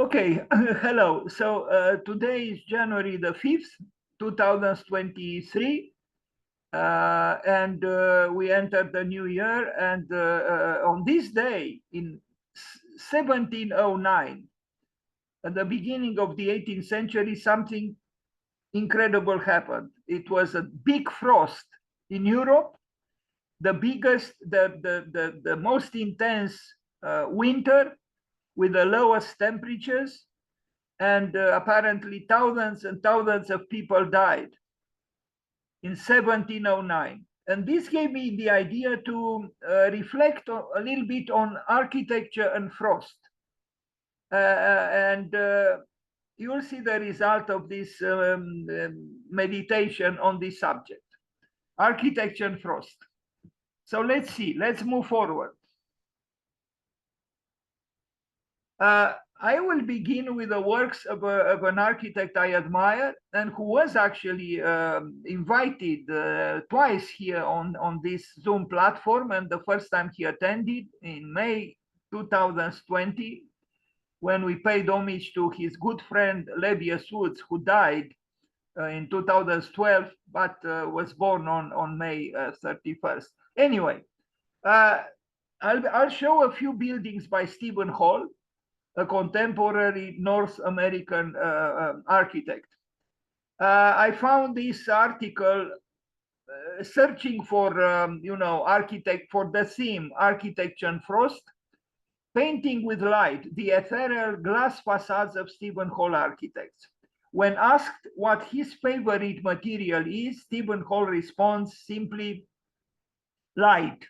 Okay, hello. So today is January the 5th, 2023, and we entered the new year. And on this day in 1709, at the beginning of the 18th century, something incredible happened. It was a big frost in Europe, the biggest, the most intense winter with the lowest temperatures, and apparently thousands and thousands of people died in 1709. And this gave me the idea to reflect a little bit on architecture and frost. And you'll see the result of this meditation on this subject, architecture and frost. So let's see, let's move forward. I will begin with the works of an architect I admire and who was actually invited twice here on this Zoom platform. And the first time he attended in May 2020, when we paid homage to his good friend Lebbeus Woods, who died in 2012, but was born on May 31st. Anyway, I'll show a few buildings by Stephen Holl, a contemporary North American architect. I found this article searching for, architect for the theme, architecture and frost, painting with light, the ethereal glass facades of Stephen Holl architects. When asked what his favorite material is, Stephen Holl responds simply, light.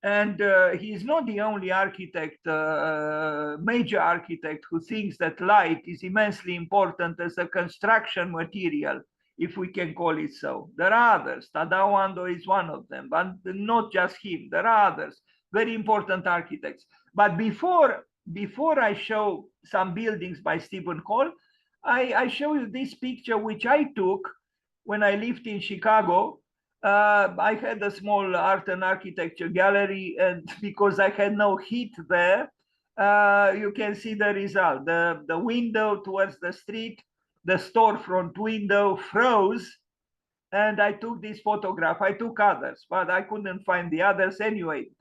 And he's not the only architect, major architect, who thinks that light is immensely important as a construction material, if we can call it so. There are others. Tadao Ando is one of them, but not just him. There are others, very important architects. But before I show some buildings by Stephen Holl, I show you this picture, which I took when I lived in Chicago. I had a small art and architecture gallery, and because I had no heat there, you can see the result. The window towards the street, the storefront window froze, and I took this photograph. I took others, but I couldn't find the others anyway.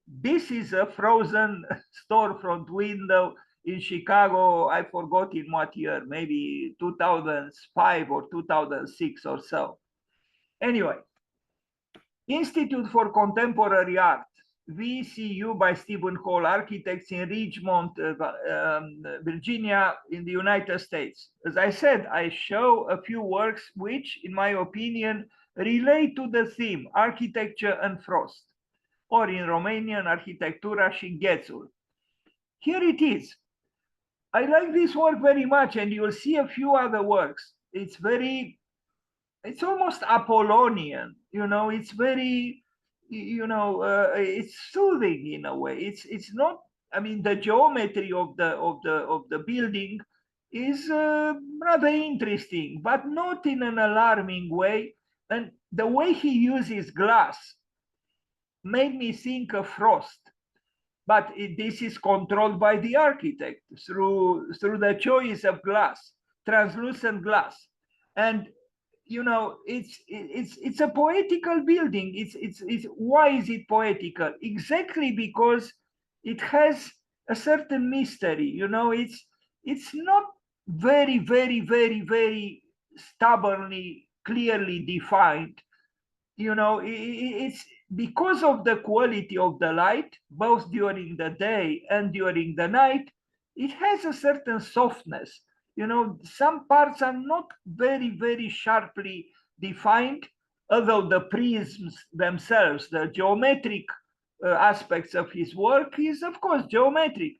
This is a frozen storefront window in Chicago. I forgot in what year, maybe 2005 or 2006 or so. Anyway, Institute for Contemporary Art, VCU by Stephen Holl, architects in Richmond, Virginia, in the United States. As I said, I show a few works which, in my opinion, relate to the theme, architecture and frost, or in Romanian, arhitectura și ghețul. Here it is. I like this work very much, and you'll see a few other works. It's almost Apollonian, it's very, it's soothing in a way. It's not, I mean, the geometry of the building is rather interesting, but not in an alarming way. And the way he uses glass made me think of frost. But this is controlled by the architect through the choice of glass, translucent glass. And it's a poetical building. It's why is it poetical? Exactly because it has a certain mystery. It's not very, very, very, very stubbornly, clearly defined. It's because of the quality of the light, both during the day and during the night. It has a certain softness. Some parts are not very, very sharply defined, although the prisms themselves, the geometric aspects of his work is, of course, geometric.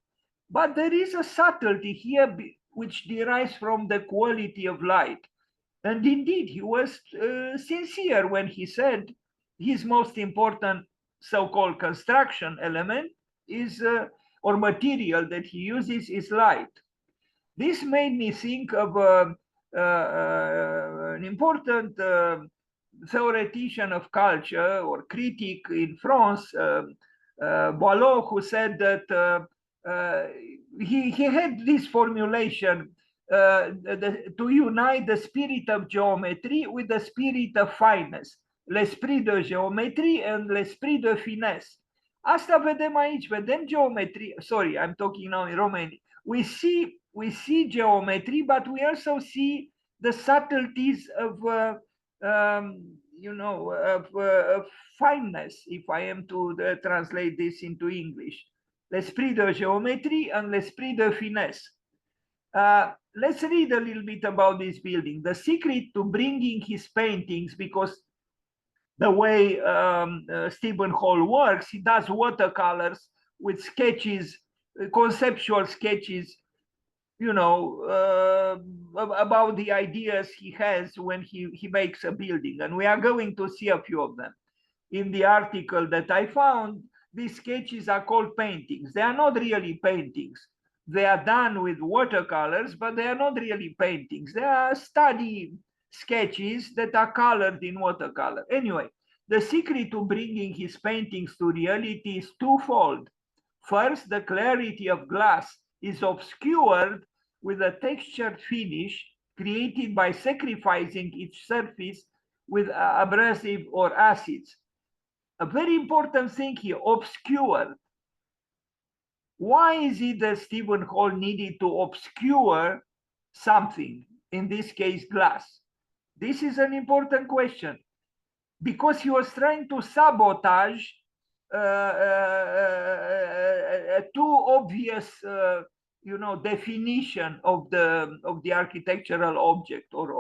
But there is a subtlety here which derives from the quality of light. And indeed, he was sincere when he said his most important so-called construction element is, or material that he uses, is light. This made me think of an important theoretician of culture or critic in France, Boileau, who said that he had this formulation to unite the spirit of geometry with the spirit of fineness, l'esprit de geometrie and l'esprit de finesse. Asta vedem aici, vedem geometry. Sorry, I'm talking now in Romanian. We see geometry, but we also see the subtleties of of fineness, if I am to translate this into English. L'esprit de géométrie and l'esprit de finesse. Let's read a little bit about this building. The secret to bringing his paintings, because the way Stephen Holl works, he does watercolors with sketches, conceptual sketches, about the ideas he has when he makes a building. And we are going to see a few of them. In the article that I found, these sketches are called paintings. They are not really paintings. They are done with watercolors, but they are not really paintings. They are study sketches that are colored in watercolor. Anyway, the secret to bringing his paintings to reality is twofold. First, the clarity of glass is obscured with a textured finish created by sacrificing its surface with abrasive or acids. A very important thing here, obscured. Why is it that Stephen Holl needed to obscure something, in this case glass? This is an important question, because he was trying to sabotage a too obvious definition of the architectural object or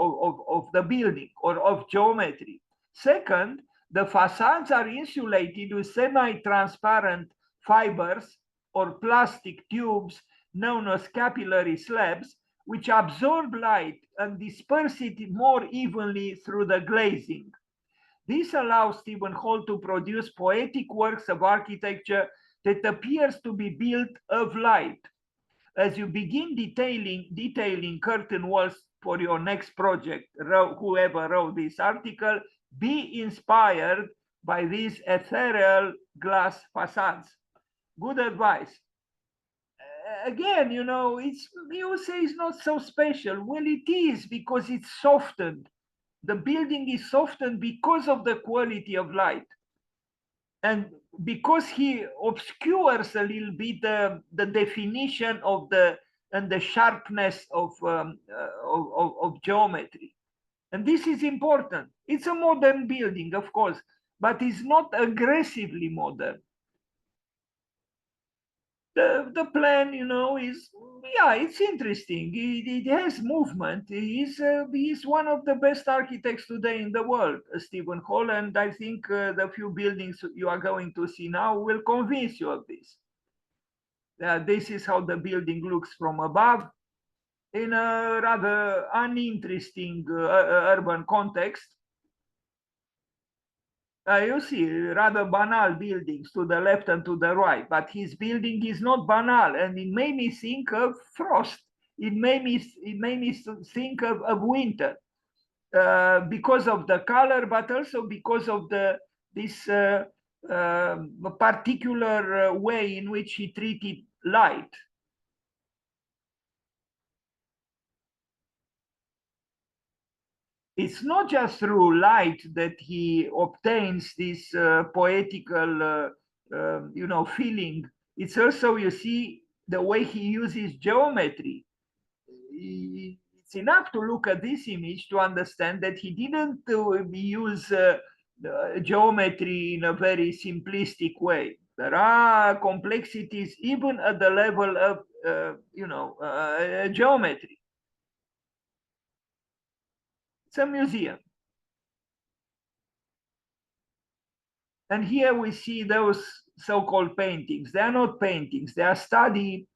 of the building or of geometry. Second, the facades are insulated with semi-transparent fibers or plastic tubes known as capillary slabs, which absorb light and disperse it more evenly through the glazing. This allows Stephen Holl to produce poetic works of architecture that appears to be built of light. As you begin detailing curtain walls for your next project, whoever wrote this article, be inspired by these ethereal glass facades. Good advice. Again, you say it's not so special. Well, it is, because it's softened. The building is softened because of the quality of light. And because he obscures a little bit the definition of the sharpness of geometry. And this is important. It's a modern building, of course, but it's not aggressively modern. The plan, it's interesting. It has movement. He's one of the best architects today in the world, Stephen Holl, and I think the few buildings you are going to see now will convince you of this. This is how the building looks from above in a rather uninteresting urban context. You see rather banal buildings to the left and to the right, but his building is not banal, and it made me think of frost. It made me think of winter because of the color, but also because of this particular way in which he treated light. It's not just through light that he obtains this poetical, feeling. It's also, you see, the way he uses geometry. It's enough to look at this image to understand that he didn't use geometry in a very simplistic way. There are complexities even at the level of, geometry. It's a museum. And here we see those so-called paintings. They are not paintings. They are studies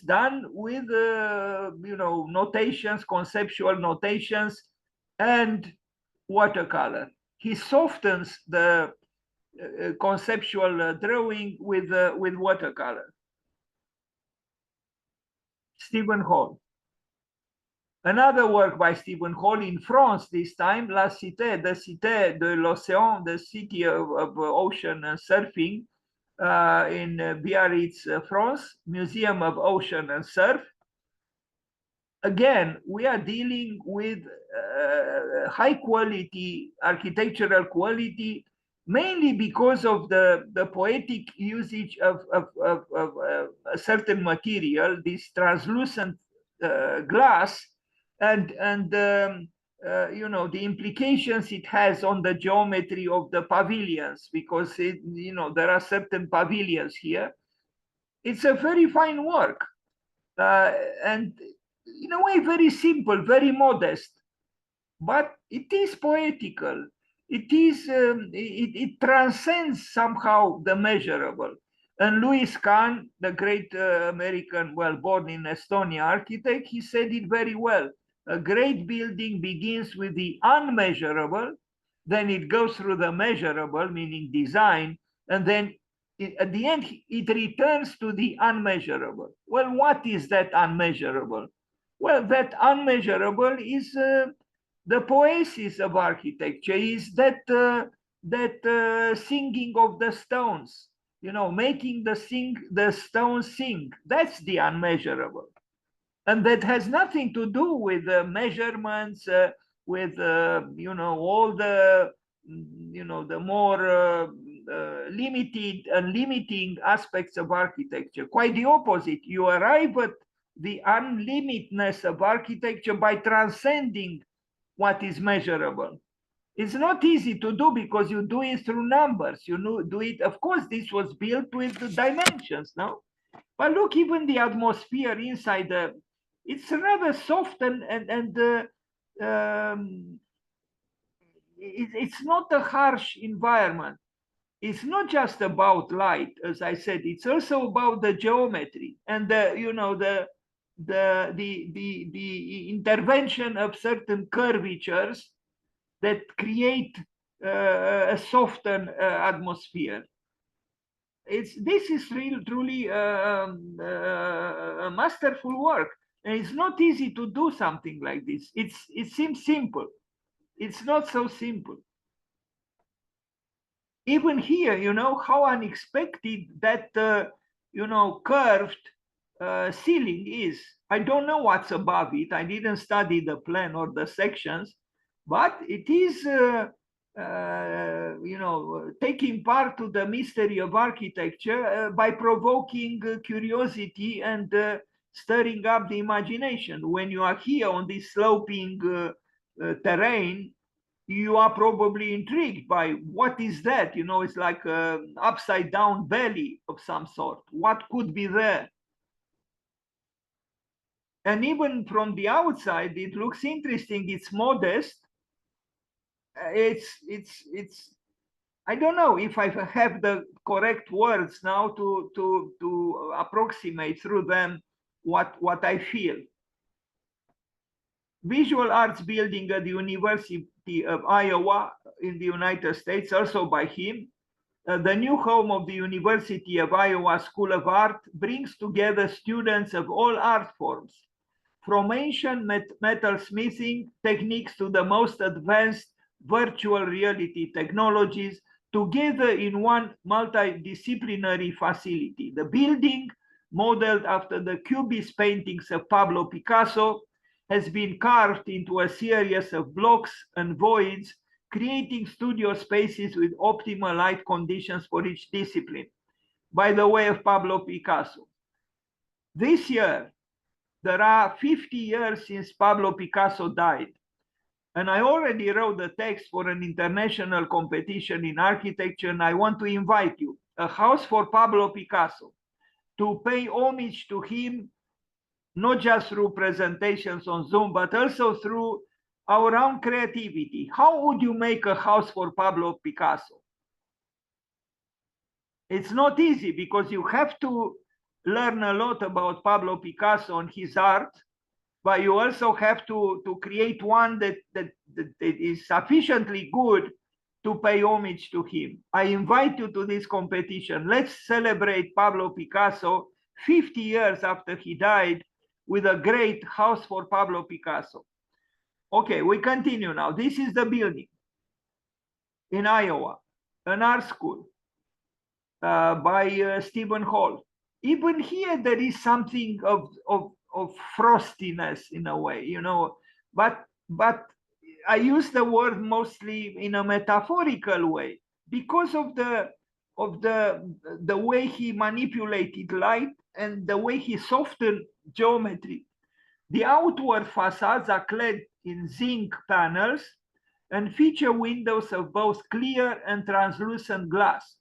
done with, notations, conceptual notations, and watercolor. He softens the conceptual drawing with watercolor. Stephen Holl. Another work by Stephen Holl in France, this time, La Cité, the Cité de l'Océan, the city of ocean surfing, in Biarritz, France, Museum of Ocean and Surf. Again, we are dealing with high quality, architectural quality, mainly because of the poetic usage of a certain material, this translucent glass, and you know, the implications it has on the geometry of the pavilions, because you know, there are certain pavilions here. It's a very fine work, and in a way very simple, very modest, but it is poetical. It transcends somehow the measurable. And Louis Kahn, the great American, well, born in Estonia architect, he said it very well. A great building begins with the unmeasurable, then it goes through the measurable, meaning design, and then at the end, it returns to the unmeasurable. Well, what is that unmeasurable? Well, that unmeasurable is the poesis of architecture, is that singing of the stones, you know, making the stones sing. That's the unmeasurable, and that has nothing to do with measurements, with you know, all the you know, the more limited and limiting aspects of architecture. Quite the opposite. You arrive at the unlimitedness of architecture by transcending what is measurable. It's not easy to do because you do it through numbers. You know, do it. Of course, this was built with the dimensions, no? But look, even the atmosphere inside the, it's rather soft and it's not a harsh environment. It's not just about light, as I said. It's also about the geometry and the, you know, the intervention of certain curvatures that create a softened atmosphere. This is truly a masterful work, and it's not easy to do something like this. It seems simple. It's not so simple. Even here, you know, how unexpected that you know, curved ceiling is. I don't know what's above it. I didn't study the plan or the sections, but it is you know, taking part to the mystery of architecture by provoking curiosity and stirring up the imagination. When you are here on this sloping terrain, you are probably intrigued by what is that? You know, it's like an upside down belly of some sort. What could be there? And even from the outside, it looks interesting. It's modest. It's I don't know if I have the correct words now to approximate through them what I feel. Visual arts building at the University of Iowa in the United States, also by him. The new home of the University of Iowa School of Art brings together students of all art forms, from ancient metal smithing techniques to the most advanced virtual reality technologies, together in one multidisciplinary facility. The building, modeled after the Cubist paintings of Pablo Picasso, has been carved into a series of blocks and voids, creating studio spaces with optimal light conditions for each discipline. By the way of Pablo Picasso, this year, there are 50 years since Pablo Picasso died. And I already wrote the text for an international competition in architecture, and I want to invite you, a house for Pablo Picasso, to pay homage to him, not just through presentations on Zoom, but also through our own creativity. How would you make a house for Pablo Picasso? It's not easy because you have to learn a lot about Pablo Picasso and his art, but you also have to create one that is sufficiently good to pay homage to him. I invite you to this competition. Let's celebrate Pablo Picasso 50 years after he died with a great house for Pablo Picasso. Okay, we continue now. This is the building in Iowa, an art school. by Stephen Holl. Even here, there is something of frostiness in a way, you know, but I use the word mostly in a metaphorical way because of the way he manipulated light and the way he softened geometry. The outward facades are clad in zinc panels and feature windows of both clear and translucent glass,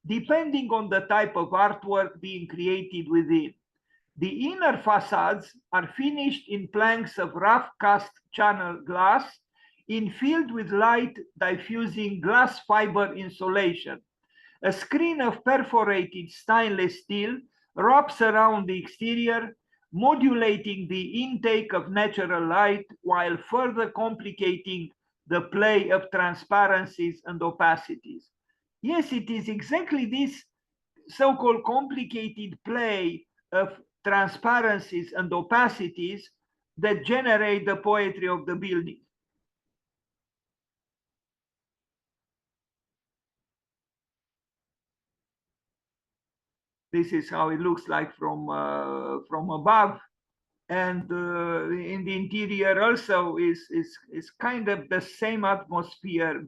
depending on the type of artwork being created within. The inner facades are finished in planks of rough cast channel glass infilled with light diffusing glass fiber insulation. A screen of perforated stainless steel wraps around the exterior, modulating the intake of natural light while further complicating the play of transparencies and opacities. Yes, it is exactly this so-called complicated play of transparencies and opacities that generate the poetry of the building. This is how it looks like from above, and in the interior also is kind of the same atmosphere.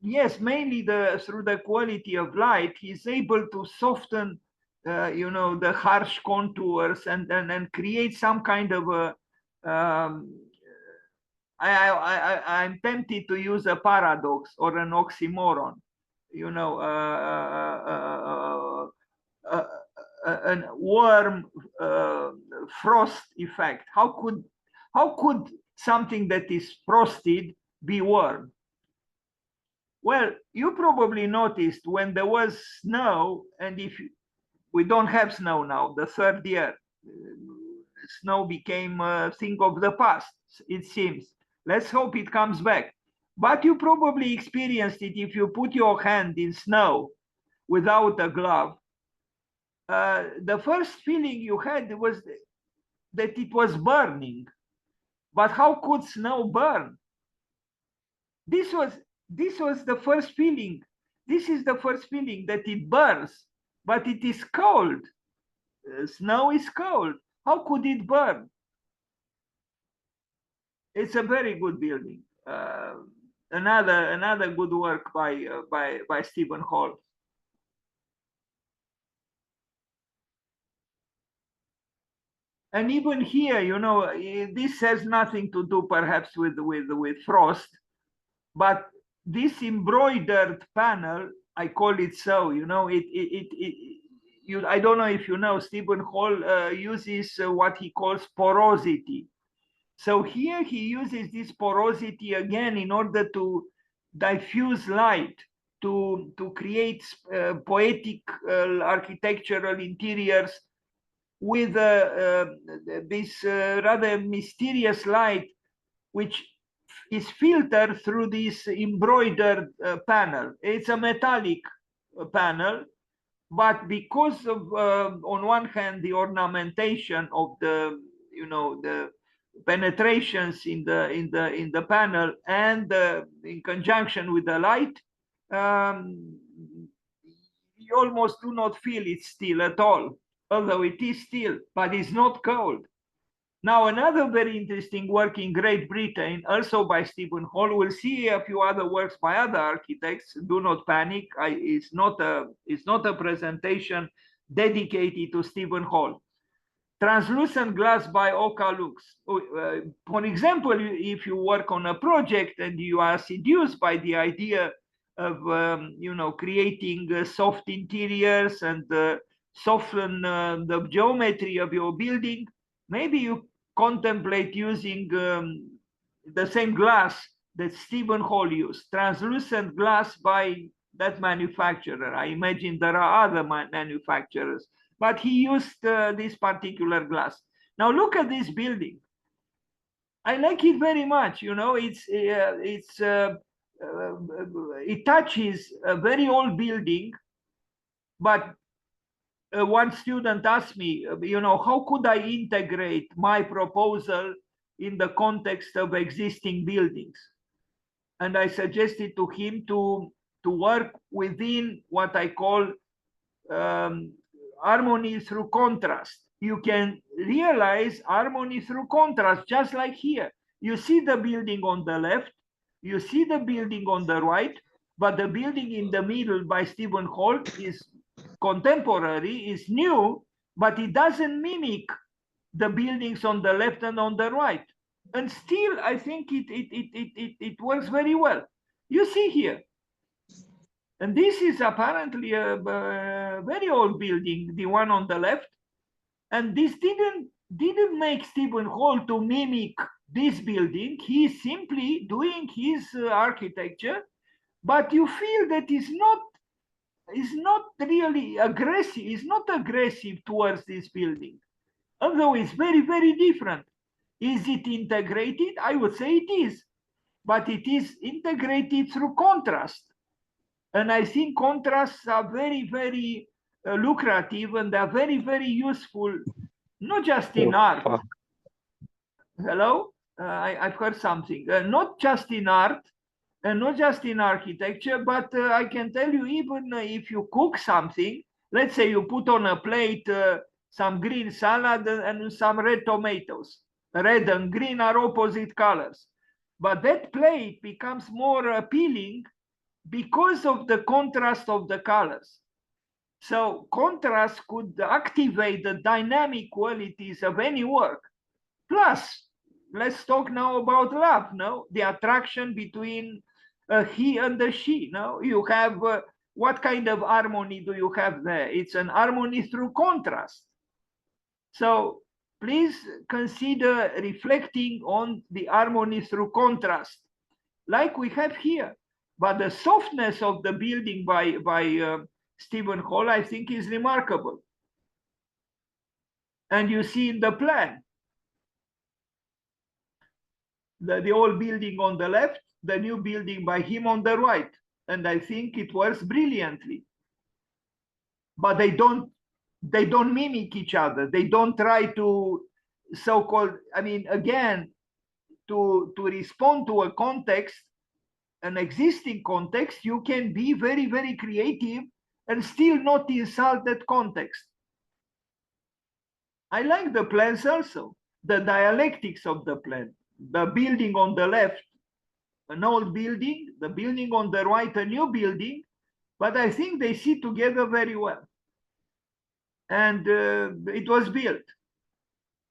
Yes, mainly through the quality of light, he's able to soften, you know, the harsh contours and create some kind of a. I'm tempted to use a paradox or an oxymoron, you know, a warm frost effect. How could something that is frosted be warm? Well, you probably noticed when there was snow, and if we don't have snow now, the third year, snow became a thing of the past, it seems. Let's hope it comes back. But you probably experienced it if you put your hand in snow without a glove. The first feeling you had was that it was burning. But how could snow burn? This was the first feeling. This is the first feeling that it burns, but it is cold. Snow is cold. How could it burn? It's a very good building. Another good work by Stephen Holl. And even here, you know, this has nothing to do perhaps with frost, but this embroidered panel, I call it so, you know, I don't know if you know, Stephen Holl uses what he calls porosity. So here he uses this porosity again in order to diffuse light, to create poetic architectural interiors with this rather mysterious light, which is filtered through this embroidered panel. It's a metallic panel, but because of, on one hand, the ornamentation of the, you know, the penetrations in the panel, and in conjunction with the light, you almost do not feel it still at all, although it is still, but it's not cold. Now, another very interesting work in Great Britain, also by Stephen Holl. We'll see a few other works by other architects. Do not panic. It's not a presentation dedicated to Stephen Holl. Translucent glass by Oka Lux. For example, if you work on a project and you are seduced by the idea of you know, creating soft interiors and soften the geometry of your building, maybe you contemplate using the same glass that Stephen Holl used, translucent glass by that manufacturer. I imagine there are other manufacturers, but he used this particular glass. Now look at this building. I like it very much. You know, it touches a very old building, but one student asked me, you know, how could I integrate my proposal in the context of existing buildings? And I suggested to him to to work within what I call harmony through contrast. You can realize harmony through contrast, just like here. You see the building on the left, you see the building on the right, but the building in the middle by Stephen Holl is contemporary, is new, but it doesn't mimic the buildings on the left and on the right. And still, I think it works very well. You see here, and this is apparently a very old building, the one on the left. And this didn't make Stephen Holl to mimic this building. He's simply doing his architecture, but you feel that is not really aggressive. It's not aggressive towards this building, although it's very, very different. Is it integrated? I would say it is, but it is integrated through contrast. And I think contrasts are very, very lucrative, and they're very, very useful, not just in art. Hello? I've heard something. Not just in art, and not just in architecture, but I can tell you, even if you cook something, let's say you put on a plate some green salad and some red tomatoes. Red and green are opposite colors. But that plate becomes more appealing because of the contrast of the colors. So contrast could activate the dynamic qualities of any work. Plus, let's talk now about love, no? The attraction between he and the she, no? You have, what kind of harmony do you have there? It's an harmony through contrast. So please consider reflecting on the harmony through contrast, like we have here. But the softness of the building by Stephen Holl, I think, is remarkable. And you see in the plan, the old building on the left, the new building by him on the right. And I think it works brilliantly. But they don't mimic each other. They don't try to so-called, I mean, again, to respond to a context, an existing context, you can be very, very creative and still not insult that context. I like the plans also, the dialectics of the plan. The building on the left, an old building, the building on the right, a new building, but I think they sit together very well. And it was built.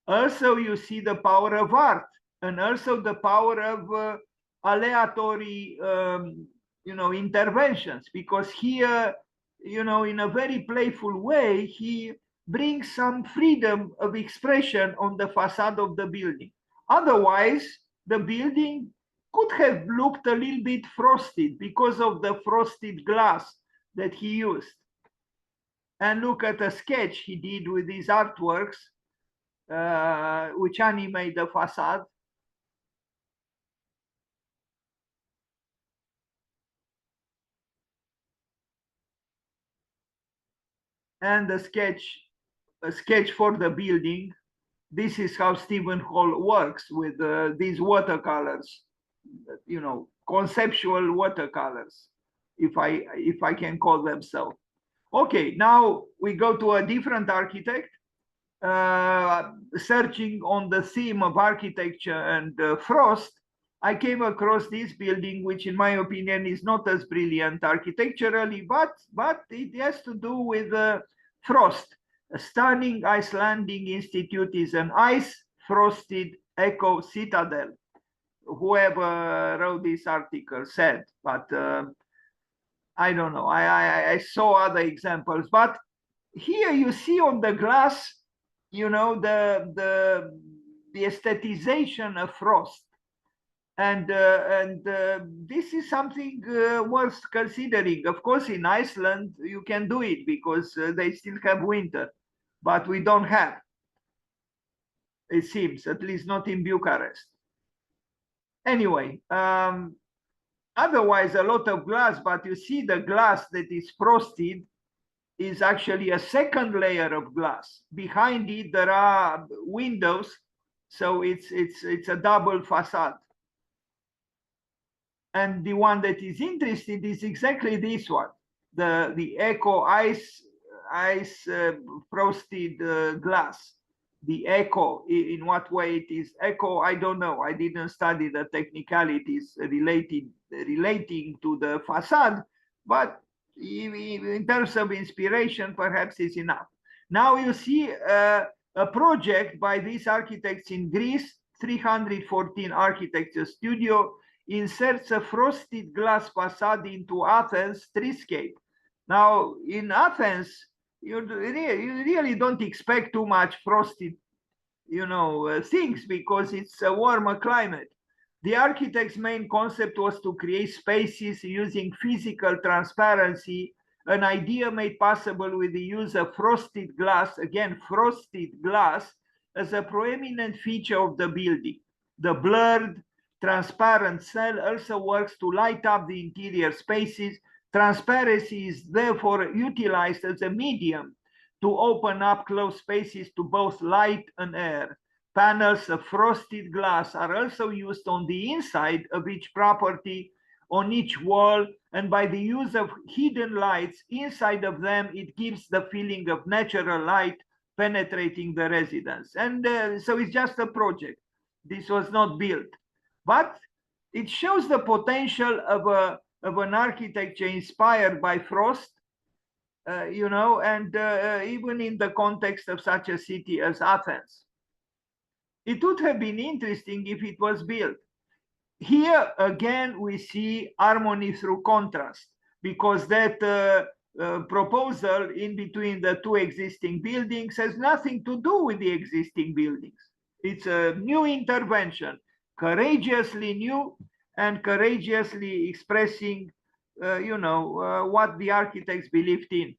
Also, you see the power of art, and also the power of aleatory, interventions, because here, in a very playful way, he brings some freedom of expression on the facade of the building. Otherwise, the building could have looked a little bit frosted because of the frosted glass that he used. And look at a sketch he did with his artworks, which animate the facade. And a sketch for the building. This is how Stephen Holl works with these watercolors, conceptual watercolors, if I can call them so. Okay, now we go to a different architect, searching on the theme of architecture and frost. I came across this building, which in my opinion is not as brilliant architecturally, but it has to do with frost. A stunning Icelandic institute is an ice-frosted eco citadel. Whoever wrote this article said, but I don't know. I saw other examples, but here you see on the glass, the aestheticization of frost. And this is something worth considering. Of course, in Iceland, you can do it because they still have winter, but we don't have, it seems, at least not in Bucharest. Anyway, otherwise, a lot of glass, but you see the glass that is frosted is actually a second layer of glass. Behind it, there are windows, so it's a double facade. And the one that is interesting is exactly this one, the eco ice frosted glass. The eco, in what way it is eco, I don't know. I didn't study the technicalities relating to the facade, but in terms of inspiration, perhaps it's enough. Now you see a project by these architects in Greece, 314 architecture studio, inserts a frosted glass facade into Athens streetscape. Now, in Athens, you really don't expect too much frosted, things, because it's a warmer climate. The architect's main concept was to create spaces using physical transparency, an idea made possible with the use of frosted glass, again, frosted glass, as a prominent feature of the building. The blurred, transparent cell also works to light up the interior spaces. Transparency is therefore utilized as a medium to open up closed spaces to both light and air. Panels of frosted glass are also used on the inside of each property, on each wall, and by the use of hidden lights inside of them, it gives the feeling of natural light penetrating the residence. And so it's just a project. This was not built, but it shows the potential of an architecture inspired by frost, and even in the context of such a city as Athens. It would have been interesting if it was built. Here again, we see harmony through contrast, because that proposal in between the two existing buildings has nothing to do with the existing buildings. It's a new intervention, courageously new and courageously expressing what the architects believed in.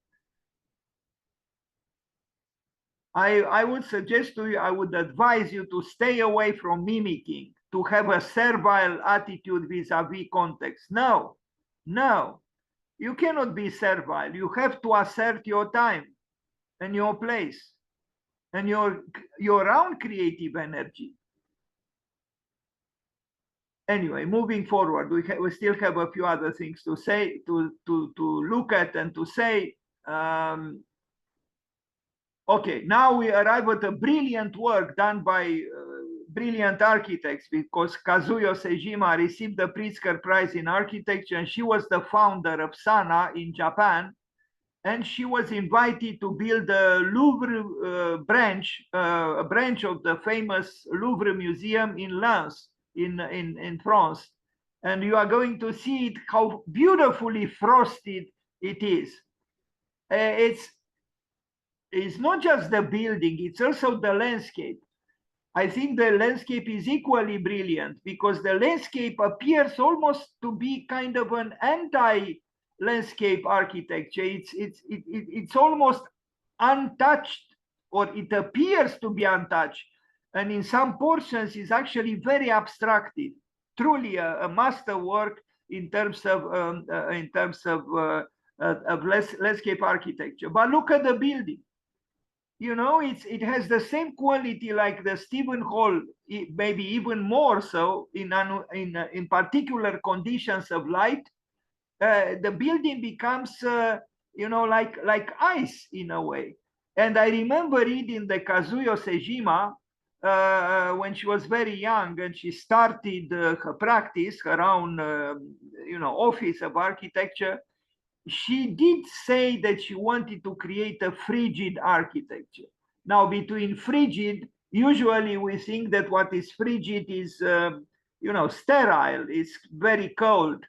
I would suggest to you, I would advise you to stay away from mimicking, to have a servile attitude vis-a-vis context. No, you cannot be servile. You have to assert your time and your place and your own creative energy. Anyway, moving forward, we still have a few other things to say, to look at and to say. Okay, now we arrive at a brilliant work done by brilliant architects, because Kazuyo Sejima received the Pritzker Prize in Architecture, and she was the founder of Sana in Japan, and she was invited to build a Louvre branch, a branch of the famous Louvre Museum in Lens, in France. And you are going to see it, how beautifully frosted it is. It's not just the building, it's also the landscape. I think the landscape is equally brilliant, because the landscape appears almost to be kind of an anti-landscape architecture. It's almost untouched, or it appears to be untouched. And in some portions is actually very abstracted, truly a masterwork in terms of landscape architecture. But look at the building. It has the same quality like the Stephen Holl, maybe even more so in particular conditions of light. The building becomes, like ice in a way. And I remember reading the Kazuyo Sejima when she was very young, and she started her practice, her own, office of architecture. She did say that she wanted to create a frigid architecture. Now, between frigid, usually we think that what is frigid is, sterile, it's very cold.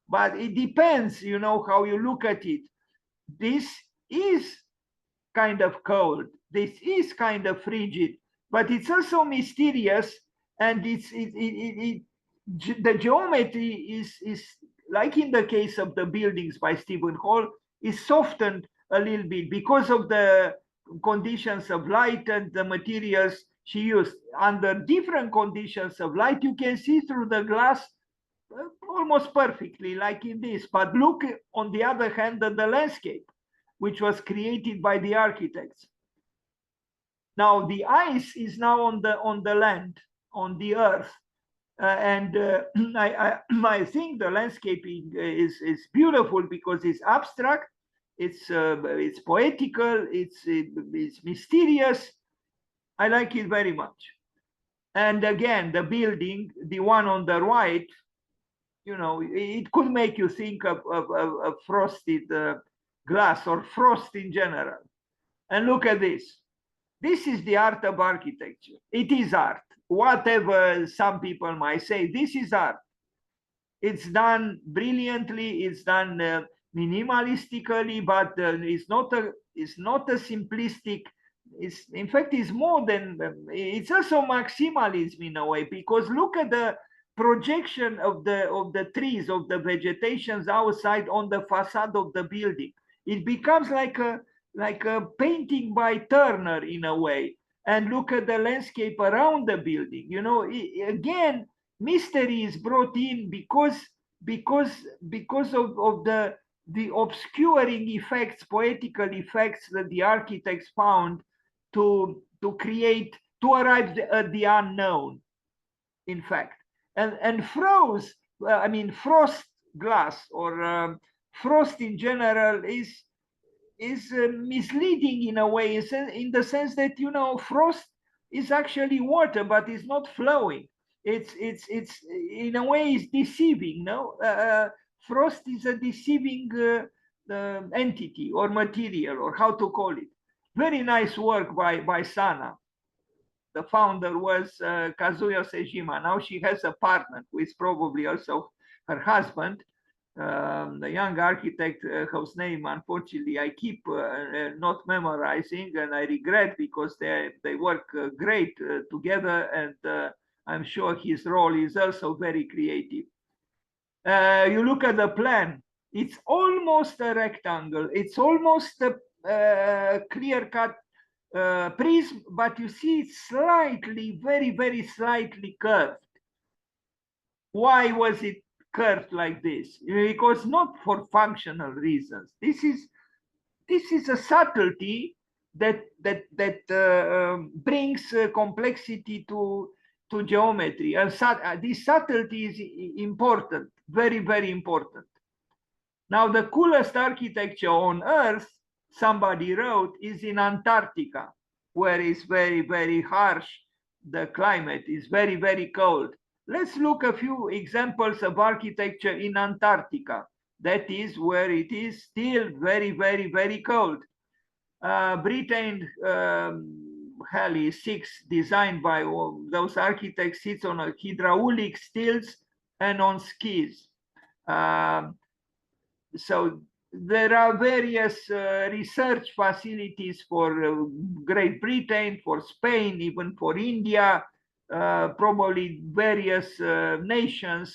But it depends, how you look at it. This is kind of cold. This is kind of frigid, but it's also mysterious, and the geometry is like in the case of the buildings by Stephen Holl, is softened a little bit because of the conditions of light and the materials she used. Under different conditions of light, you can see through the glass almost perfectly, like in this. But look, on the other hand, at the landscape, which was created by the architects. Now, the ice is now on the land, on the earth. I think the landscaping is beautiful because it's abstract, it's poetical, it's mysterious. I like it very much. And again, the building, the one on the right, you know, it could make you think of frosted glass or frost in general. And look at this. This is the art of architecture. It is art. Whatever some people might say, this is art. It's done brilliantly. It's done minimalistically, but it's not a simplistic. It's, in fact, it's more than, it's also maximalism in a way, because look at the projection of the trees, of the vegetations outside on the facade of the building. It becomes like a painting by Turner in a way. And look at the landscape around the building. You know, again, mystery is brought in because of the obscuring effects, poetical effects that the architects found to create, to arrive at the unknown, in fact. And frost glass, or frost in general, is misleading in a way, in the sense that, you know, frost is actually water, but it's not flowing. It's in a way, it's deceiving. No, frost is a deceiving entity or material, or how to call it. Very nice work by Sana. The founder was Kazuya Sejima. Now she has a partner who is probably also her husband, the young architect whose name, unfortunately, I keep not memorizing, and I regret, because they work great together, and I'm sure his role is also very creative. You look at the plan, it's almost a rectangle, it's almost a clear-cut prism, but you see it's slightly, very, very slightly curved. Why was it curved like this? Because not for functional reasons. This is a subtlety that brings complexity to geometry, and this subtlety is important, very, very important. Now, the coolest architecture on Earth, somebody wrote, is in Antarctica, where it's very, very harsh. The climate is very, very cold. Let's look a few examples of architecture in Antarctica. That is where it is still very, very, very cold. Britain Halley 6, designed by those architects, sits on hydraulic stilts and on skis. So there are various research facilities for Great Britain, for Spain, even for India. Probably various nations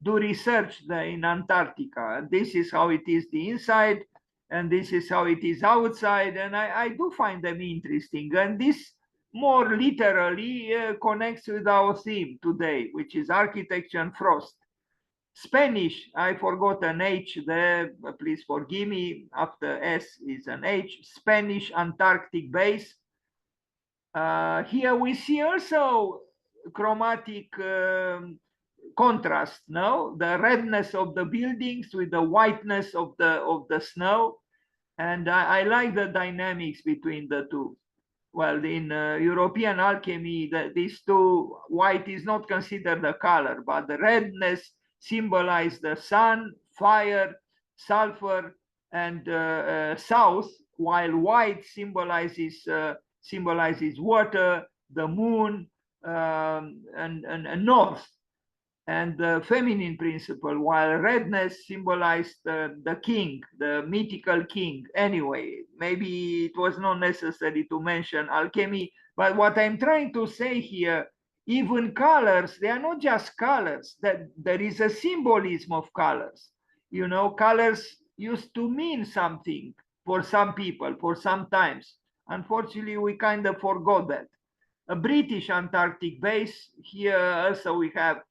do research in Antarctica. And this is how it is the inside, and this is how it is outside. And I do find them interesting. And this more literally connects with our theme today, which is architecture and frost. Spanish, I forgot an H there, please forgive me. After S is an H. Spanish Antarctic base. Here we see also chromatic contrast, no? The redness of the buildings with the whiteness of the snow. And I like the dynamics between the two. Well, in European alchemy, these two, white is not considered a color, but the redness symbolizes the sun, fire, sulfur, and south, while white symbolizes water, the moon, and north. And the feminine principle, while redness symbolized the king, the mythical king. Anyway, maybe it was not necessary to mention alchemy, but what I'm trying to say here, even colors, they are not just colors, that there is a symbolism of colors. You know, colors used to mean something for some people, for some times. Unfortunately, we kind of forgot that. A British Antarctic base, here also we have,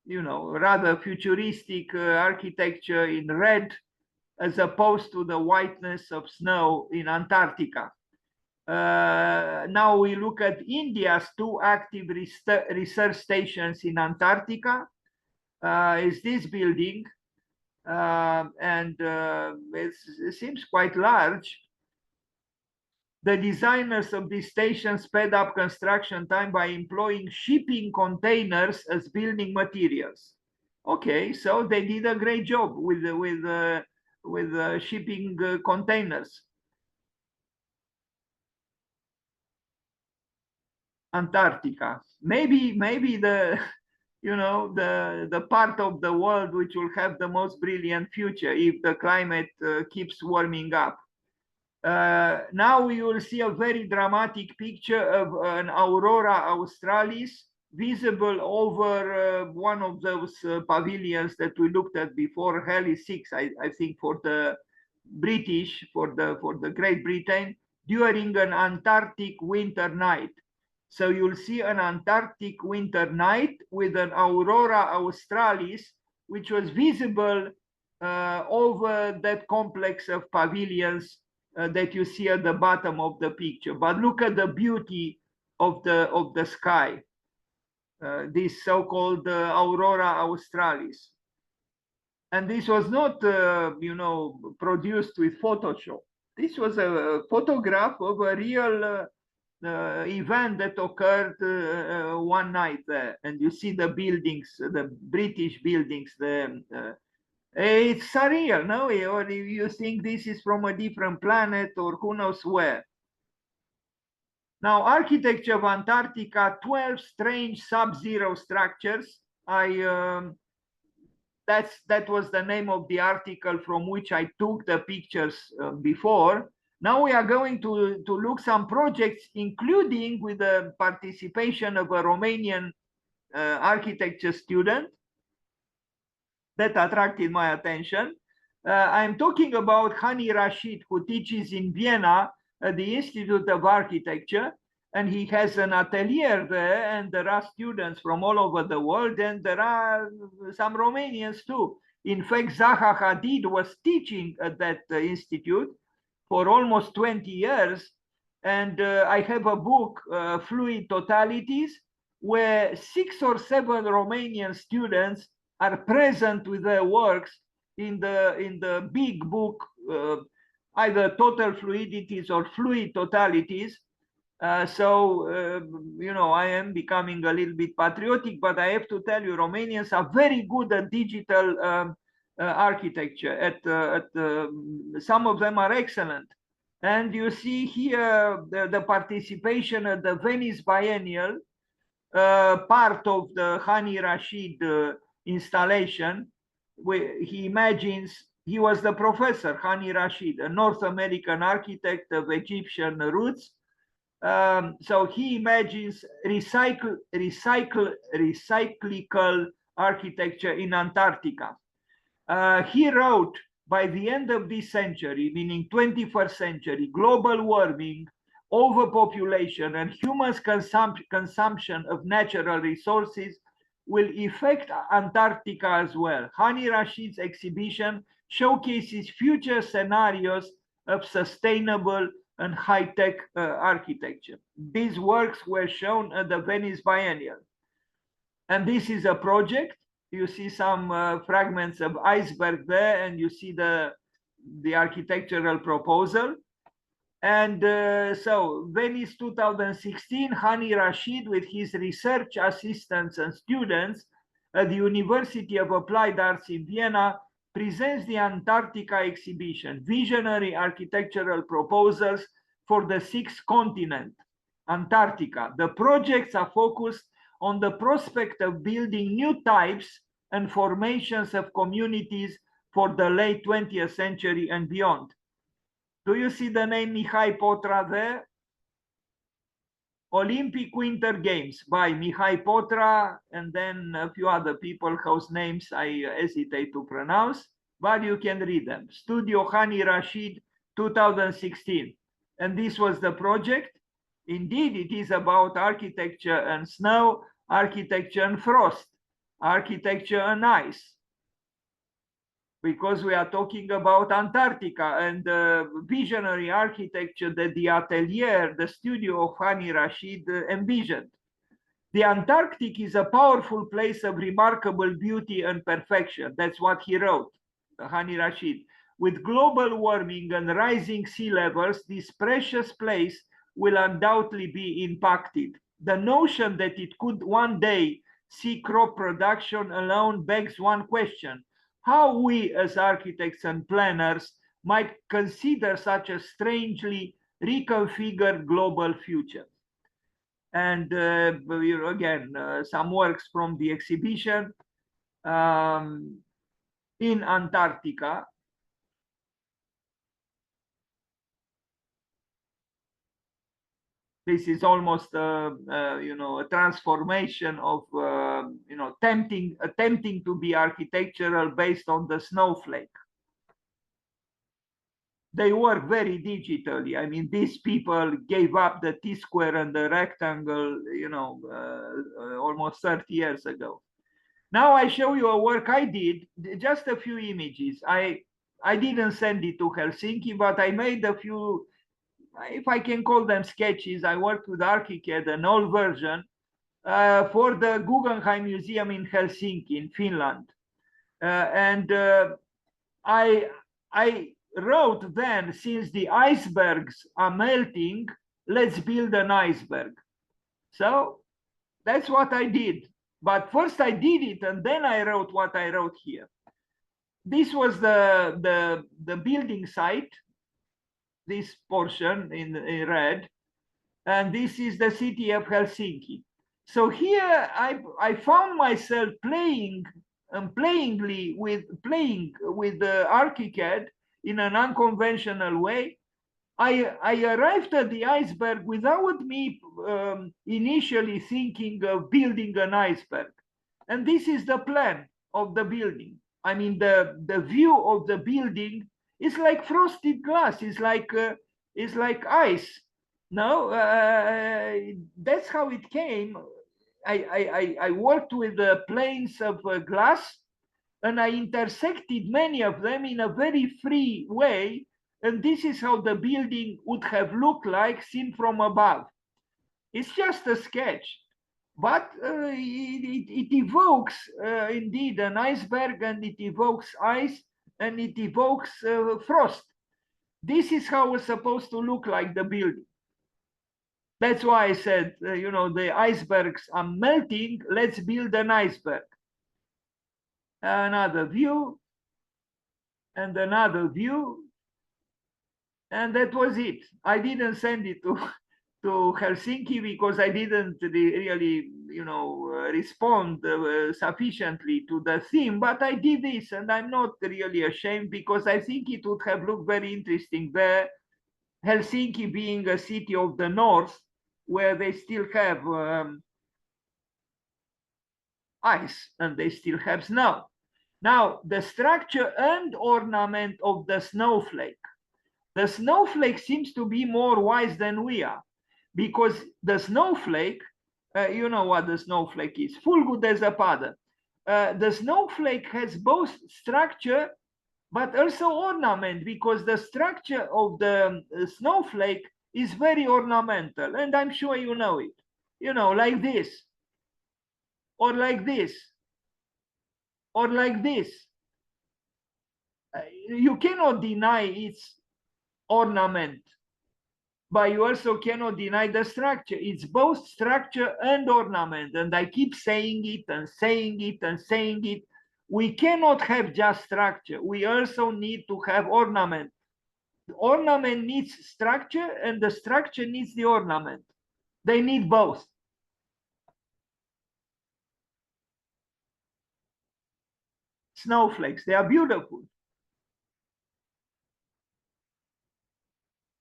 you know, rather futuristic architecture in red, as opposed to the whiteness of snow in Antarctica. Now we look at India's 2 active research stations in Antarctica. Is this building, and it seems quite large. The designers of this station sped up construction time by employing shipping containers as building materials. Okay, so they did a great job with shipping containers. Antarctica, maybe the the part of the world which will have the most brilliant future if the climate keeps warming up. Now you will see a very dramatic picture of an aurora australis visible over one of those pavilions that we looked at before, Heli 6, I think, for the British, for the Great Britain, during an Antarctic winter night. So you'll see an Antarctic winter night with an aurora australis, which was visible over that complex of pavilions that you see at the bottom of the picture. But look at the beauty of the sky, this so-called aurora australis. And this was not, produced with Photoshop. This was a photograph of a real event that occurred one night there. And you see the buildings, the British buildings, it's surreal, no? Or you think this is from a different planet or who knows where. Now, architecture of Antarctica, 12 strange sub-zero structures. That was the name of the article from which I took the pictures before. Now we are going to look some projects, including with the participation of a Romanian architecture student that attracted my attention. I'm talking about Hani Rashid, who teaches in Vienna at the Institute of Architecture, and he has an atelier there, and there are students from all over the world, and there are some Romanians too. In fact, Zaha Hadid was teaching at that institute for almost 20 years, and I have a book, Fluid Totalities, where 6 or 7 Romanian students are present with their works in the big book, either Total Fluidities or Fluid Totalities. So I am becoming a little bit patriotic, but I have to tell you, Romanians are very good at digital architecture. Some of them are excellent. And you see here the participation at the Venice Biennial, part of the Hani Rashid installation, where he imagines, he was the professor, Hani Rashid, a North American architect of Egyptian roots. So he imagines recyclical architecture in Antarctica. He wrote, by the end of this century, meaning 21st century, global warming, overpopulation, and humans' consumption of natural resources will affect Antarctica as well. Hani Rashid's exhibition showcases future scenarios of sustainable and high-tech architecture. These works were shown at the Venice Biennial. And this is a project. You see some fragments of Iceberg there, and you see the architectural proposal. And so Venice 2016, Hani Rashid with his research assistants and students at the University of Applied Arts in Vienna presents the Antarctica exhibition, visionary architectural proposals for the 6th continent, Antarctica. The projects are focused on the prospect of building new types and formations of communities for the late 20th century and beyond. Do you see the name Mihai Potra there? Olympic Winter Games by Mihai Potra, and then a few other people whose names I hesitate to pronounce, but you can read them. Studio Hani Rashid 2016. And this was the project. Indeed, it is about architecture and snow, architecture and frost, architecture and ice. because we are talking about Antarctica and the visionary architecture that the atelier, the studio of Hani Rashid envisioned. The Antarctic is a powerful place of remarkable beauty and perfection. That's what he wrote, Hani Rashid. With global warming and rising sea levels, this precious place will undoubtedly be impacted. The notion that it could one day see crop production alone begs one question: how we as architects and planners might consider such a strangely reconfigured global future. And again, some works from the exhibition in Antarctica. This is almost a transformation of attempting to be architectural based on the snowflake. They work very digitally. I mean, these people gave up the T-square and the rectangle, almost 30 years ago. Now I show you a work I did, just a few images. I didn't send it to Helsinki, but I made a few, if I can call them sketches. I worked with ArchiCAD, an old version, for the Guggenheim Museum in Helsinki, in Finland. I wrote then, since the icebergs are melting, let's build an iceberg. So that's what I did. But first I did it, and then I wrote what I wrote here. This was the building site, this portion in red, and this is the city of Helsinki. So here I found myself playing with the ArchiCAD in an unconventional way. I arrived at the iceberg without me initially thinking of building an iceberg. And this is the plan of the building. I mean, the view of the building is like frosted glass. It's like ice. No, that's how it came. I worked with the planes of glass, and I intersected many of them in a very free way. And this is how the building would have looked like seen from above. It's just a sketch, but it evokes indeed an iceberg, and it evokes ice, and it evokes frost. This is how it's supposed to look like the building. That's why I said, the icebergs are melting, let's build an iceberg. Another view, and another view. And that was it. I didn't send it to Helsinki because I didn't really, respond sufficiently to the theme. But I did this, and I'm not really ashamed, because I think it would have looked very interesting there. Helsinki being a city of the north, where they still have ice and they still have snow. Now, the structure and ornament of the snowflake. The snowflake seems to be more wise than we are, because the snowflake, you know what the snowflake is, fulgul de zăpadă. The snowflake has both structure but also ornament, because the structure of the snowflake is very ornamental, and I'm sure you know it. Like this, or like this, or like this. You cannot deny its ornament, but you also cannot deny the structure. It's both structure and ornament, and I keep saying it and saying it and saying it. We cannot have just structure. We also need to have ornament. The ornament needs structure, and the structure needs the ornament. They need both. Snowflakes, they are beautiful.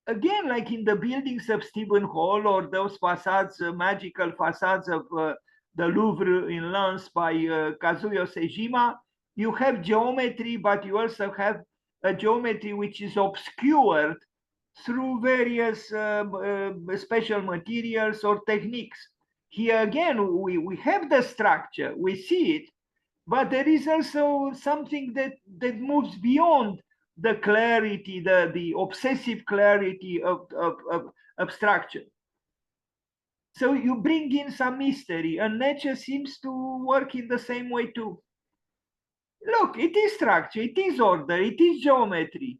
Again, like in the buildings of Stephen Holl, or those facades, magical facades of the Louvre in Lens by Kazuyo Sejima, you have geometry, but you also have a geometry which is obscured through various special materials or techniques. Here again, we have the structure, we see it, but there is also something that moves beyond the clarity, the obsessive clarity of structure. So you bring in some mystery, and nature seems to work in the same way too. Look, it is structure, it is order, it is geometry,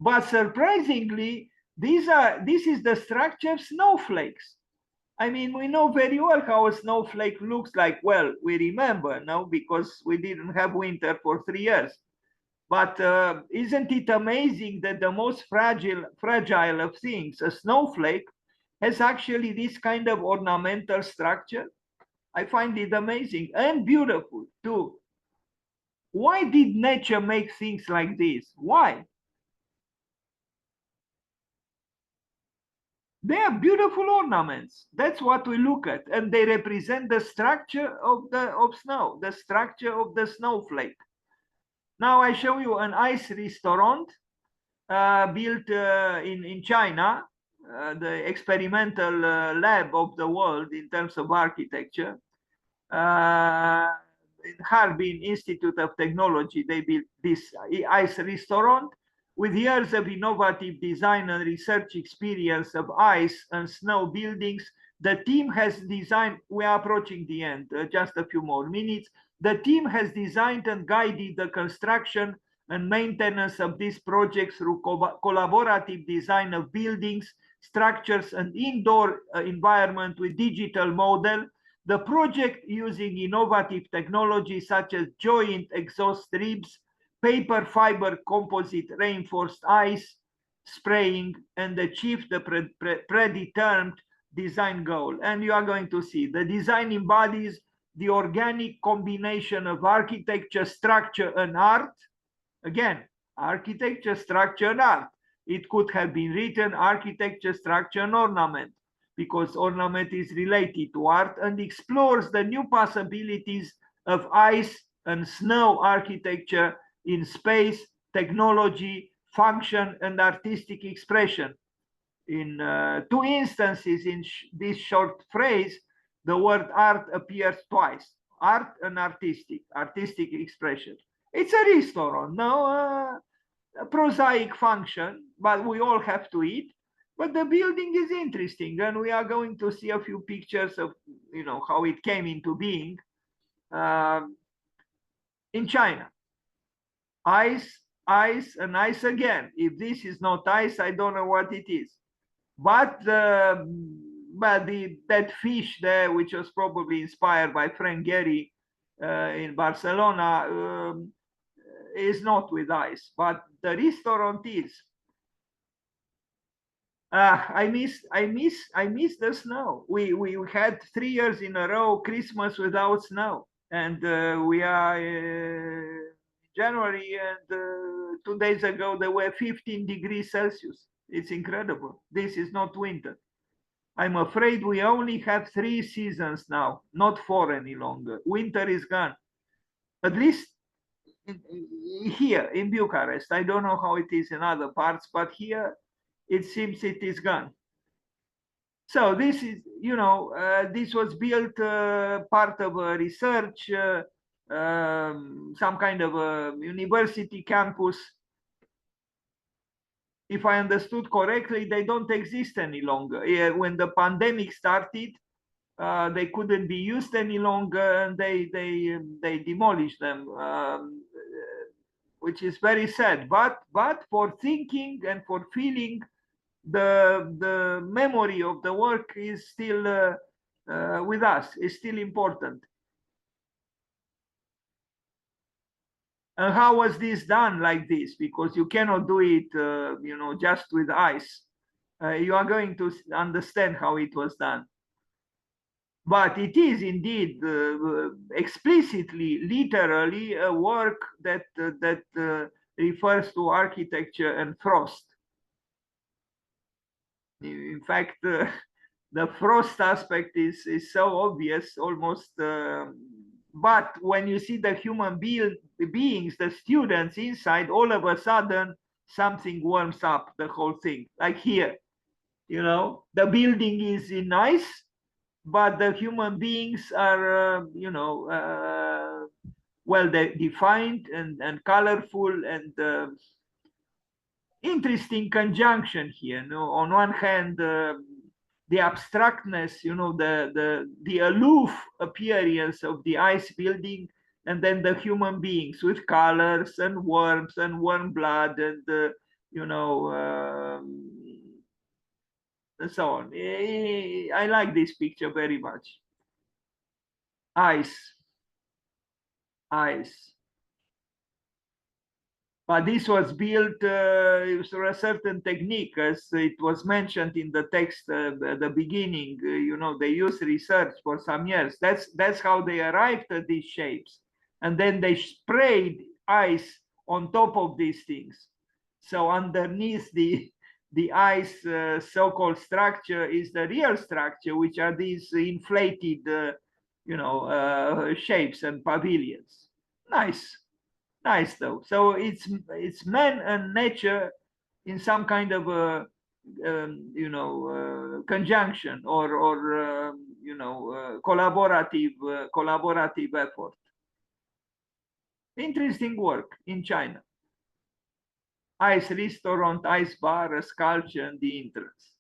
but surprisingly, this is the structure of snowflakes. I mean, we know very well how a snowflake looks like. Well, we remember now because we didn't have winter for 3 years. But isn't it amazing that the most fragile of things, a snowflake, has actually this kind of ornamental structure? I find it amazing and beautiful too. Why did nature make things like this? Why? They are beautiful ornaments. That's what we look at, and they represent the structure of snow, the structure of the snowflake. Now I show you an ice restaurant built in China, the experimental lab of the world in terms of architecture. In Harbin Institute of Technology, they built this ice restaurant with years of innovative design and research experience of ice and snow buildings. The team has designed, we are approaching the end, just a few more minutes. The team has designed and guided the construction and maintenance of this project through collaborative design of buildings, structures, and indoor environment with digital model. The project, using innovative technology such as joint exhaust ribs, paper fiber composite reinforced ice spraying, and achieved the predetermined design goal. And you are going to see the design embodies the organic combination of architecture, structure, and art. Again, architecture, structure, and art. It could have been written architecture, structure, and ornament, because ornament is related to art and explores the new possibilities of ice and snow architecture in space, technology, function, and artistic expression. In two instances in this short phrase, the word art appears twice: art and artistic expression. It's a restaurant, no a prosaic function, but we all have to eat. But the building is interesting, and we are going to see a few pictures of, how it came into being in China. Ice, ice, and ice again. If this is not ice, I don't know what it is. But that fish there, which was probably inspired by Frank Gehry in Barcelona, is not with ice, but the restaurant is. I miss the snow. We had 3 years in a row Christmas without snow, and we are January, and 2 days ago there were 15 degrees Celsius. It's incredible. This is not winter. I'm afraid we only have 3 seasons now, not 4 any longer. Winter is gone, at least here in Bucharest. I don't know how it is in other parts, but here it seems it is gone. So this is, this was built part of a research, some kind of a university campus. If I understood correctly, they don't exist any longer. When the pandemic started, they couldn't be used any longer, and they demolished them, which is very sad. But for thinking and for feeling, the memory of the work is still with us, is still important. And how was this done like this? Because you cannot do it, just with ice. You are going to understand how it was done. But it is indeed explicitly, literally, a work that refers to architecture and frost. In fact, the frost aspect is so obvious, almost. But when you see the human beings, the students inside, all of a sudden something warms up the whole thing. Like here, the building is in ice, but the human beings are, well defined and colorful and interesting conjunction here. You know, on one hand, the abstractness, you know, the aloof appearance of the ice building, and then the human beings with colors and warmth and warm blood and you know, and so on. I like this picture very much. Ice, ice. But this was built through a certain technique, as it was mentioned in the text at the beginning. You know, they used research for some years. That's how they arrived at these shapes, and then they sprayed ice on top of these things. So underneath the ice so-called structure is the real structure, which are these inflated, you know, shapes and pavilions. Nice. Nice though. So it's man and nature in some kind of a you know, conjunction or you know, collaborative effort. Interesting work in China. Ice restaurant, ice bar, a sculpture, and the entrance.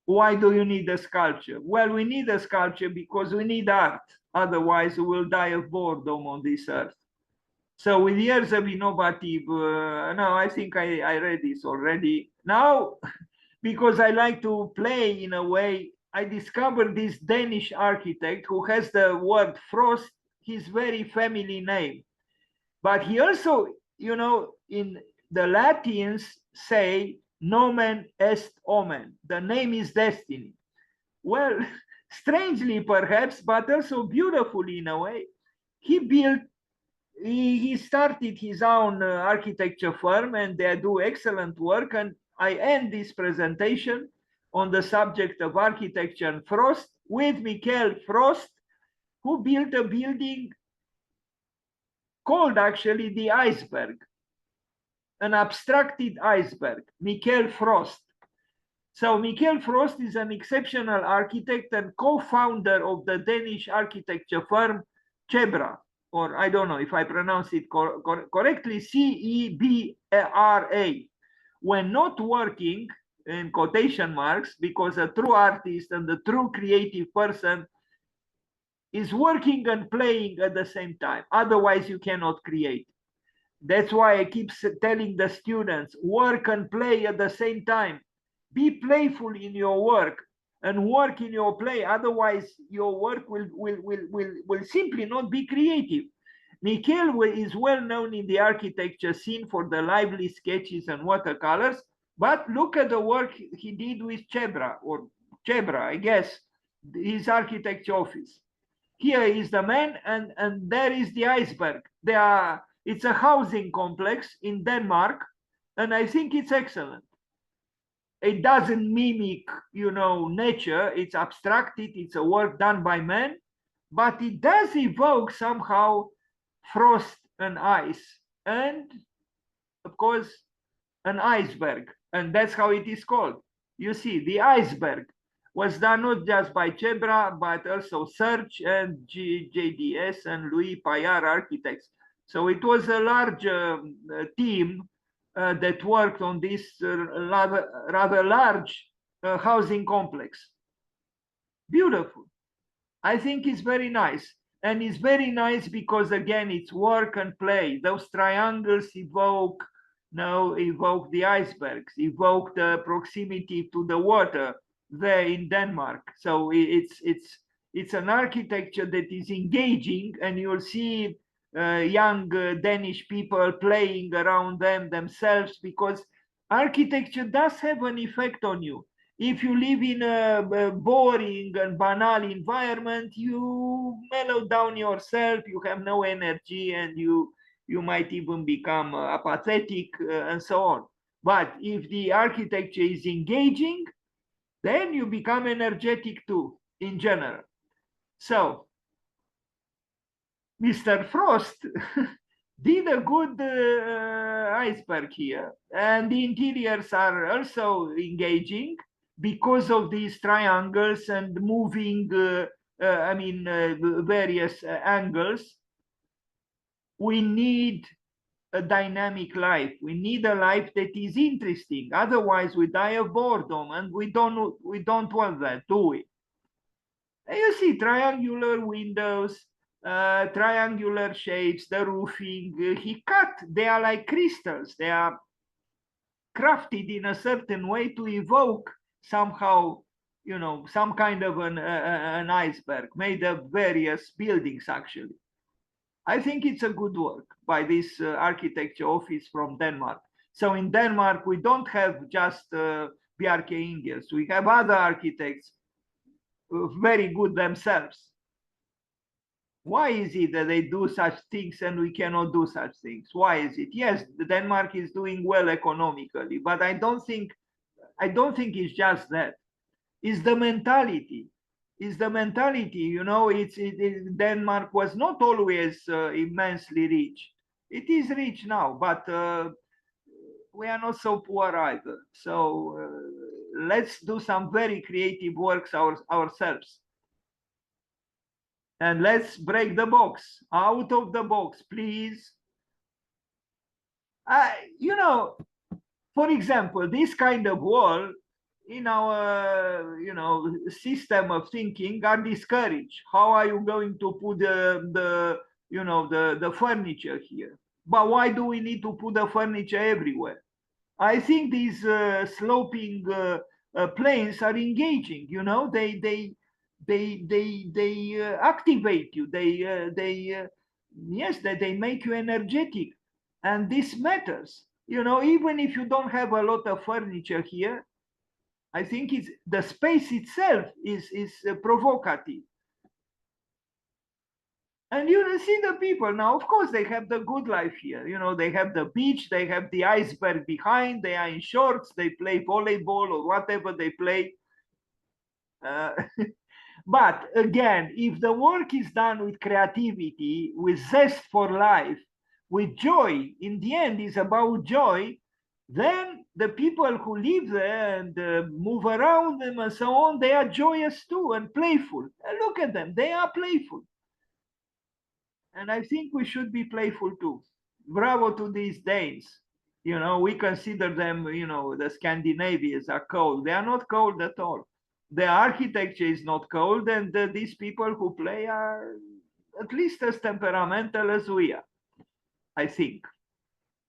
Why do you need a sculpture? Well, we need a sculpture because we need art. Otherwise, we will die of boredom on this earth. So with years of innovative, no, I think I read this already. Now, because I like to play in a way, I discovered this Danish architect who has the word frost, his very family name. But he also, you know, in the Latins say, nomen est omen. The name is destiny. Well, strangely perhaps, but also beautifully in a way, he started his own architecture firm, and they do excellent work. And I end this presentation on the subject of architecture and frost with Michael Frost, who built a building called actually the Iceberg, an abstracted iceberg, Michael Frost. So Michael Frost is an exceptional architect and co-founder of the Danish architecture firm Cebra, or I don't know if I pronounce it correctly, Cebra. When not working, in quotation marks, because a true artist and a true creative person is working and playing at the same time. Otherwise, you cannot create. That's why I keep telling the students, work and play at the same time. Be playful in your work and work in your play. Otherwise, your work will simply not be creative. Michael is well known in the architecture scene for the lively sketches and watercolors, but look at the work he did with Cebra, I guess, his architecture office. Here is the man, and there is the iceberg. It's a housing complex in Denmark, and I think it's excellent. It doesn't mimic, you know, nature. It's abstracted. It's a work done by man, but it does evoke somehow frost and ice, and of course, an iceberg, and that's how it is called. You see, the iceberg was done not just by Cebra, but also Search and JDS and Louis Payard architects. So it was a large team that worked on this rather large housing complex. Beautiful. I think it's very nice. And it's very nice because, again, it's work and play. Those triangles evoke the icebergs, evoke the proximity to the water there in Denmark. So it's an architecture that is engaging, and you'll see young Danish people playing around themselves, because architecture does have an effect on you. If you live in a boring and banal environment, you mellow down yourself, you have no energy, and you might even become apathetic and so on. But if the architecture is engaging, then you become energetic too, in general. So Mr. Frost did a good iceberg here, and the interiors are also engaging because of these triangles and moving various angles. We need a dynamic life. We need a life that is interesting. Otherwise, we die of boredom, and we don't want that, do we? And you see triangular windows, triangular shapes, the roofing. He cut. They are like crystals. They are crafted in a certain way to evoke somehow, some kind of an iceberg made of various buildings, actually. I think it's a good work by this architecture office from Denmark. So in Denmark, we don't have just Bjarke Ingels. We have other architects very good themselves. Why is it that they do such things and we cannot do such things? Why is it? Yes, Denmark is doing well economically, but I don't think it's just that. It's the mentality. It's the mentality. Denmark was not always immensely rich. It is rich now, but we are not so poor either. So let's do some very creative works ourselves. And let's break the box, out of the box, please. For example, this kind of wall in our, system of thinking are discouraged. How are you going to put the furniture here? But why do we need to put the furniture everywhere? I think these sloping planes are engaging. They activate you. They make you energetic, and this matters. Even if you don't have a lot of furniture here, I think it's the space itself is provocative. And you see the people now, of course, they have the good life here. They have the beach, they have the iceberg behind, they are in shorts, they play volleyball or whatever they play. But again, if the work is done with creativity, with zest for life, with joy, in the end is about joy, then the people who live there and move around them and so on, they are joyous too and playful. And look at them, they are playful. And I think we should be playful too. Bravo to these Danes. We consider them, the Scandinavians are cold. They are not cold at all. The architecture is not cold, and these people who play are at least as temperamental as we are, I think.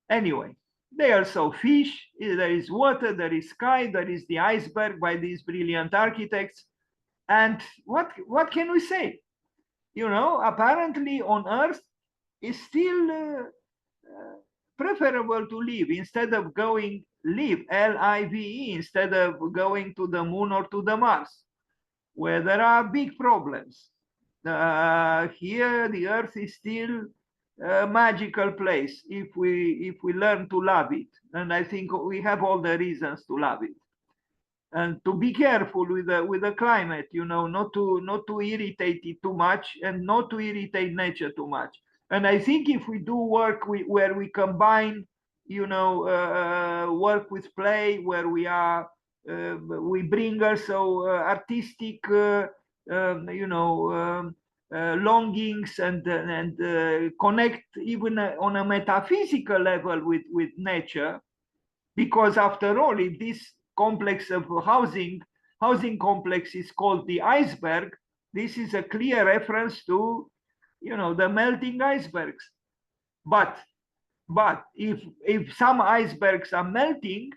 Anyway, they also fish, there is water, there is sky, there is the iceberg by these brilliant architects. And what can we say? Apparently on Earth is still preferable to live instead of live, L-I-V-E, instead of going to the moon or to the Mars, where there are big problems. Here, the Earth is still a magical place if we learn to love it. And I think we have all the reasons to love it. And to be careful with the climate, not to irritate it too much and not to irritate nature too much. And I think if we do work where we combine, work with play, where we bring also artistic, longings and connect even on a metaphysical level with nature, because after all, if this complex of housing complex is called the iceberg, this is a clear reference to, the melting icebergs. But if some icebergs are melting,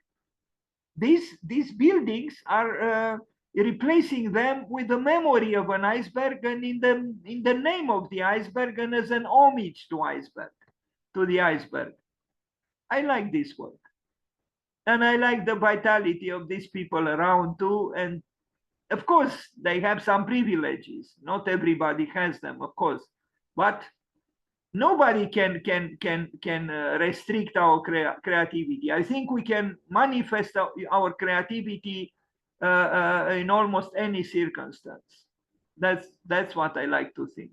these buildings are replacing them with the memory of an iceberg, and in the name of the iceberg, and as an homage to the iceberg. I like this work. And I like the vitality of these people around too. And of course, they have some privileges. Not everybody has them, of course. But nobody can restrict our creativity. I think we can manifest our creativity in almost any circumstance. That's what I like to think.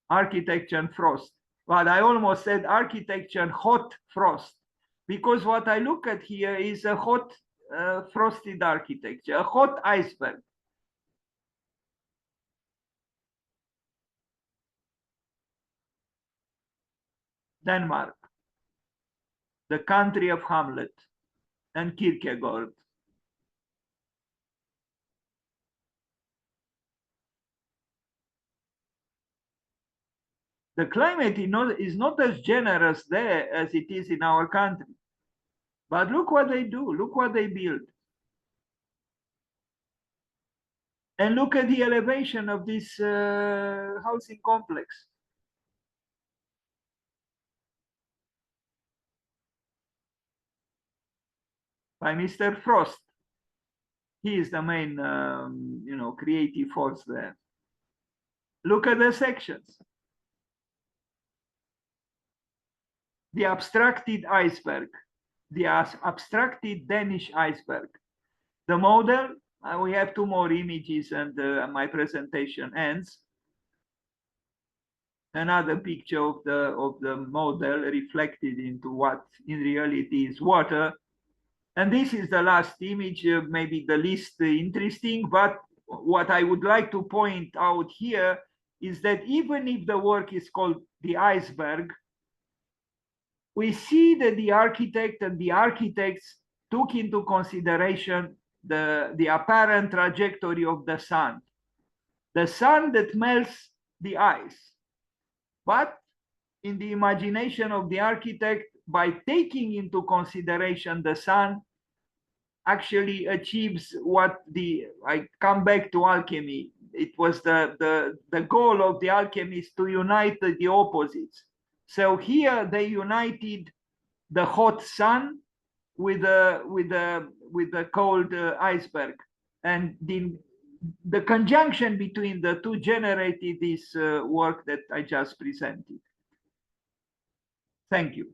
Architecture and frost. But I almost said architecture and hot frost, because what I look at here is a hot frosted architecture, a hot iceberg. Denmark, the country of Hamlet and Kierkegaard. The climate is not as generous there as it is in our country. But look what they do, look what they build. And look at the elevation of this housing complex. By Mr. Frost. He is the main, creative force there. Look at the sections. The abstracted iceberg, the abstracted Danish iceberg. The model, we have two more images and my presentation ends. Another picture of the model reflected into what in reality is water. And this is the last image, maybe the least interesting, but what I would like to point out here is that even if the work is called the iceberg, we see that the architect and the architects took into consideration the apparent trajectory of the sun that melts the ice. But in the imagination of the architect, by taking into consideration the sun, actually achieves what I come back to alchemy. It was the goal of the alchemists to unite the opposites. So here they united the hot sun with the cold iceberg, and the conjunction between the two generated this work that I just presented. Thank you.